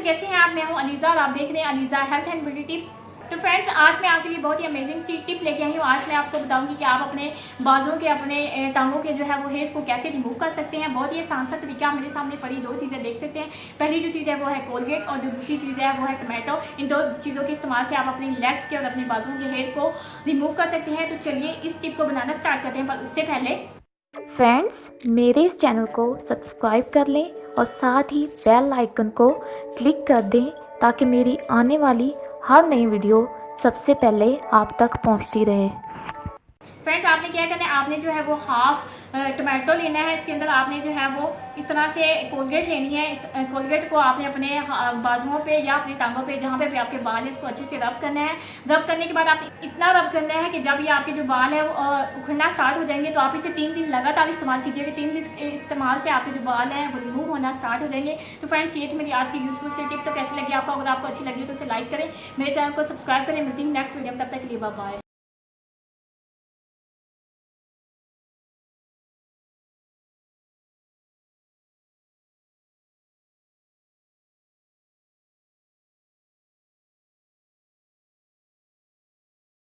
कैसे हैं आप? मैं हूं अलीज़ा और आप देख रहे हैं Aliza health and beauty tips. तो फ्रेंड्स, आज मैं आपके लिए बहुत ही अमेजिंग सी टिप लेके आई हूँ। आज मैं आपको बताऊंगी कि आप अपने बाजों के, अपने टांगों के जो है वो हेयर्स को कैसे रिमूव कर सकते हैं। बहुत ही आसान सा तरीका। आप मेरे सामने पड़ी दो चीज़ें देख सकते हैं। पहली जो चीज़ है वो है कोलगेट और जो दूसरी चीज़ है वो है टमाटो। इन दो चीज़ों के इस्तेमाल से आप अपने लेग्स के और अपने बाजों के हेयर को रिमूव कर सकते हैं। तो चलिए इस टिप को बनाना स्टार्ट करते हैं, पर उससे पहले फ्रेंड्स, मेरे इस चैनल को सब्सक्राइब कर लें और साथ ही बेल आइकन को क्लिक कर दें ताकि मेरी आने वाली हर नई वीडियो सबसे पहले आप तक पहुंचती रहे। फ्रेंड्स, आपने क्या करना है, आपने जो है वो हाफ टमाटो लेना है। इसके अंदर आपने जो है वो इस तरह से कोलगेट लेनी है। इस कोलगेट को आपने अपने बाजुओं पे या अपनी टांगों पे, जहाँ पे भी आपके बाल है, इसको अच्छे से रब करना है। रब करने के बाद आपने इतना रब करना है कि जब ये आपके जो बाल है वो उखड़ना स्टार्ट हो जाएंगे, तो आप इसे 3 दिन लगातार इस्तेमाल कीजिएगा। 3 दिन इस्तेमाल से आपके जो बाल हैं वो रिमूव होना स्टार्ट हो जाएंगे। तो फ्रेंड्स, ये थी मेरी आज की यूजफुल सी टिप। तो कैसी लगी आपको? अगर आपको अच्छी लगी तो इसे लाइक करें, मेरे चैनल को सब्सक्राइब करें। मिलती हूँ नेक्स्ट वीडियो में, तब तक के लिए बाय बाय।